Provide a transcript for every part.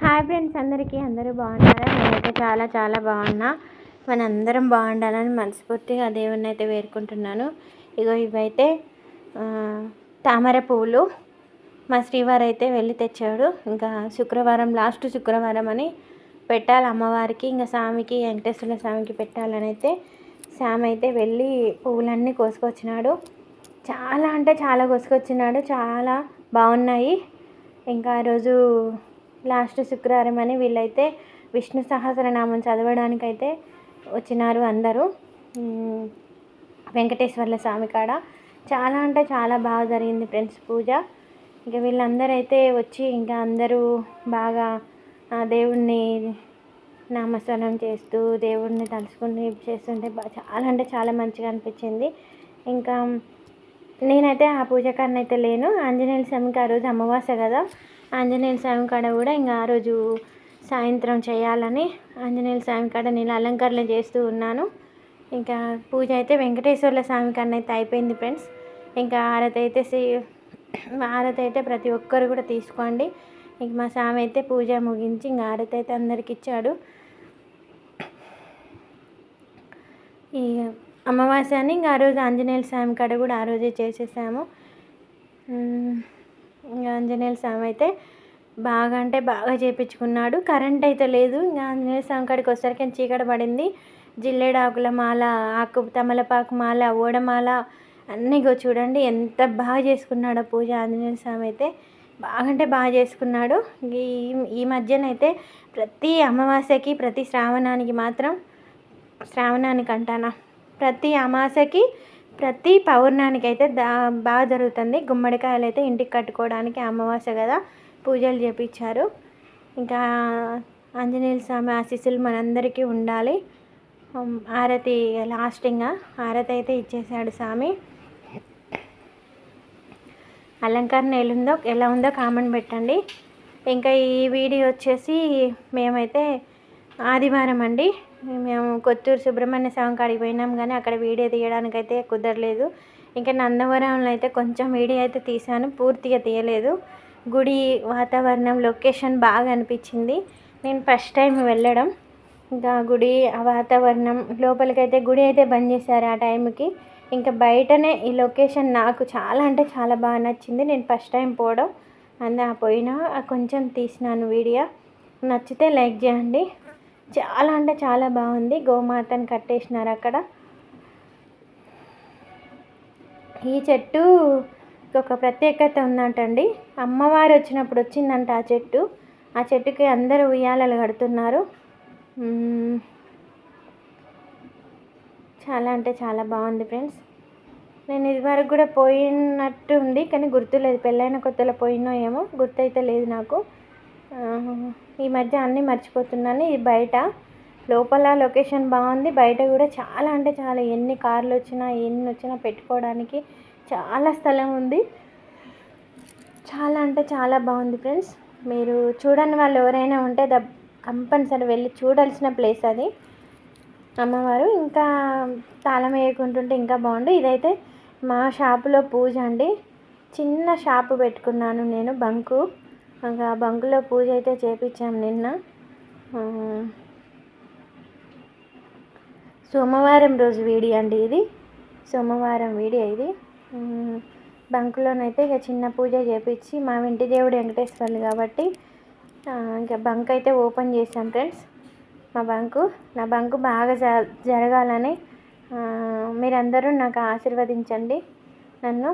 Hi friends, అందరూ బాగున్నారా? నేనైతే చాలా చాలా బాగున్నా. మనందరం బాగుండాలని మనస్ఫూర్తిగా దేవుణ్ణి అయితే వేడుకుంటున్నాను. ఇవైతే తామర పువ్వులు మా శ్రీవారు అయితే వెళ్ళి తెచ్చాడు. ఇంకా శుక్రవారం, లాస్ట్ శుక్రవారం అని పెట్టాలి అమ్మవారికి, ఇంకా స్వామికి, వెంకటేశ్వర స్వామికి పెట్టాలని అయితే స్వామి అయితే వెళ్ళి పువ్వులన్నీ కోసుకొచ్చినాడు. చాలా అంటే చాలా కోసుకొచ్చినాడు, చాలా బాగున్నాయి. ఇంకా ఆ రోజు లాస్ట్ శుక్రవారం అని వీళ్ళైతే విష్ణు సహస్రనామం చదవడానికైతే వచ్చినారు అందరూ వెంకటేశ్వర్ల స్వామి కాడ. చాలా అంటే చాలా బాగా జరిగింది ఫ్రెండ్స్ పూజ. ఇంకా వీళ్ళందరూ అయితే వచ్చి ఇంకా అందరూ బాగా దేవుణ్ణి నామస్మరణం చేస్తూ దేవుడిని తలుచుకుని చేస్తుంటే చాలా అంటే చాలా మంచిగా అనిపించింది. ఇంకా నేనైతే ఆ పూజకాన్ని అయితే లేను. ఆంజనేయుల స్వామికి ఆ రోజు అమావాస్య కదా, ఆంజనేయుల స్వామి కాడ కూడా ఇంకా ఆ రోజు సాయంత్రం చేయాలని ఆంజనేయుల స్వామి కాడ నేను అలంకరణ చేస్తూ ఉన్నాను. ఇంకా పూజ అయితే వెంకటేశ్వర్ల స్వామి కన్నా అయితే అయిపోయింది ఫ్రెండ్స్. ఇంకా హారతి అయితే ప్రతి ఒక్కరు కూడా తీసుకోండి. ఇంక మా స్వామి అయితే పూజ ముగించి ఇంకా హారతి అయితే అందరికి ఇచ్చాడు. ఈ అమావాస్య అని ఇంకా ఆ రోజు ఆంజనేయుల స్వామి కాడ కూడా ఆ రోజే చేసేసాము. ఇంకా ఆంజనేయుల స్వామి అయితే బాగా అంటే బాగా చేయించుకున్నాడు. కరెంట్ అయితే లేదు. ఇంకా ఆంజనేయ స్వామి కాడికి వచ్చేసరికి చీకటి పడింది. జిల్లేడాకుల మాల, ఆకు తమలపాకు మాల, ఓడమాల అన్నీ చూడండి ఎంత బాగా చేసుకున్నాడో పూజ. ఆంజనేయ స్వామి అయితే బాగా అంటే బాగా చేసుకున్నాడు. ఈ మధ్యనైతే ప్రతి అమావాస్యకి, ప్రతి శ్రావణానికి అంటానా, ప్రతి అమావాస్యకి, ప్రతి పౌర్ణానికి అయితే బాగా జరుగుతుంది. గుమ్మడికాయలు అయితే ఇంటికి కట్టుకోవడానికి అమావాస్య కదా పూజలు చేపించారు. ఇంకా ఆంజనేయుల స్వామి ఆశీస్సులు మనందరికీ ఉండాలి. హారతి లాస్టింగ్గా హారతి అయితే ఇచ్చేసాడు స్వామి. అలంకరణ ఎలా ఉందో కామెంట్ పెట్టండి. ఇంకా ఈ వీడియో వచ్చేసి మేమైతే ఆదివారం అండి, మేము కొత్తూరు సుబ్రహ్మణ్య స్వామి కాడికి పోయినాం కానీ అక్కడ వీడియో తీయడానికైతే కుదరలేదు. ఇంకా నందవరంలో అయితే కొంచెం వీడియో అయితే తీశాను, పూర్తిగా తీయలేదు. గుడి వాతావరణం లొకేషన్ బాగా అనిపించింది. నేను ఫస్ట్ టైం వెళ్ళడం. ఇంకా గుడి ఆ వాతావరణం లోపలికైతే గుడి అయితే బంద్ చేశారు ఆ టైంకి. ఇంకా బయటనే ఈ లొకేషన్ నాకు చాలా అంటే చాలా బాగా నచ్చింది. నేను ఫస్ట్ టైం పోవడం పోయినా కొంచెం తీసినాను వీడియో. నచ్చితే లైక్ చేయండి. చాలా అంటే చాలా బాగుంది. గోమాతను కట్టేసినారు అక్కడ. ఈ చెట్టు ఒక ప్రత్యేకత ఉందంటండి. అమ్మవారు వచ్చినప్పుడు వచ్చిందంట ఆ చెట్టు. ఆ చెట్టుకి అందరూ ఉయ్యాలలు కడుతున్నారు. చాలా అంటే చాలా బాగుంది ఫ్రెండ్స్. నేను ఇదివరకు కూడా పోయినట్టు ఉంది కానీ గుర్తులేదు. పెళ్ళైన కొత్తలో పోయినో ఏమో గుర్తయితే లేదు నాకు. ఈ మధ్య అన్నీ మర్చిపోతున్నాను. ఇది బయట, లోపల లొకేషన్ బాగుంది. బయట కూడా చాలా అంటే చాలా, ఎన్ని కార్లు వచ్చినా ఎన్ని వచ్చినా పెట్టుకోవడానికి చాలా స్థలం ఉంది. చాలా అంటే చాలా బాగుంది ఫ్రెండ్స్. మీరు చూడని వాళ్ళు ఎవరైనా ఉంటే కంపల్సరీ వెళ్ళి చూడాల్సిన ప్లేస్ అది. అమ్మవారు ఇంకా తాళం వేయకుంటుంటే ఇంకా బాగుండు. ఇదైతే మా షాపులో పూజ అండి. చిన్న షాపు పెట్టుకున్నాను నేను, బంకు. ఇంకా బంకులో పూజ అయితే చేపించాము నిన్న. సోమవారం రోజు వీడియో అండి ఇది. సోమవారం వీడియో ఇది. బంకులోనైతే ఇక చిన్న పూజ చేపించి, మా ఇంటి దేవుడు వెంకటేశ్వర్లు కాబట్టి ఇంకా బంక్ అయితే ఓపెన్ చేశాం ఫ్రెండ్స్. నా బంకు బాగా జరగాలని మీరందరూ నాకు ఆశీర్వదించండి నన్ను.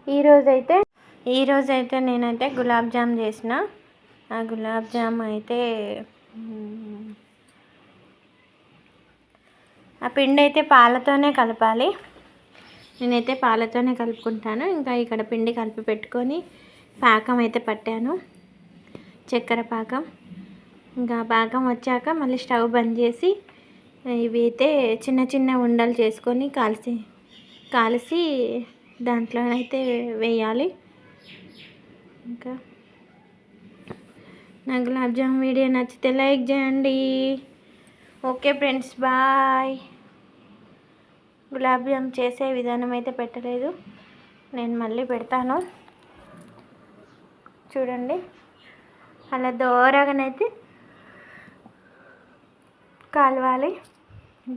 ఈరోజైతే నేనైతే గులాబ్ జామ్ చేసిన. ఆ గులాబ్ జామ్ అయితే ఆ పిండి అయితే పాలతోనే కలపాలి. నేనైతే పాలతోనే కలుపుకుంటాను. ఇంకా ఇక్కడ పిండి కలిపి పెట్టుకొని పాకం అయితే పట్టాను, చక్కెర పాకం. ఇంకా పాకం వచ్చాక మళ్ళీ స్టవ్ బంద్ చేసి ఇవి అయితే చిన్న చిన్న ఉండలు చేసుకొని కాల్చి దాంట్లోనైతే వేయాలి. ఇంకా నా గులాబ్ జామ్ వీడియో నచ్చితే లైక్ చేయండి. Okay friends, bye. Gulab jam చేసే విధానం అయితే పెట్టలేదు, నేను మళ్ళీ పెడతాను చూడండి. అలా దోరగానైతే కాలవాలి.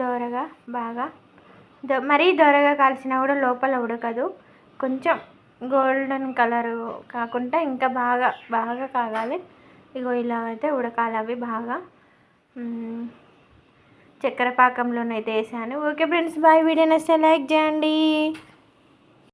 దోరగా బాగా మరీ దోరగా కాల్చినా కూడా లోపల ఉడకదు. కొంచెం గోల్డెన్ కలర్ కాకుండా ఇంకా బాగా బాగా కాగాలి. ఇగో ఇలా అయితే ఉడకాలి అవి బాగా. చక్కెర పాకంలోనైతే వేసాను. Okay friends, bye. వీడియో నచ్చితే లైక్ చేయండి.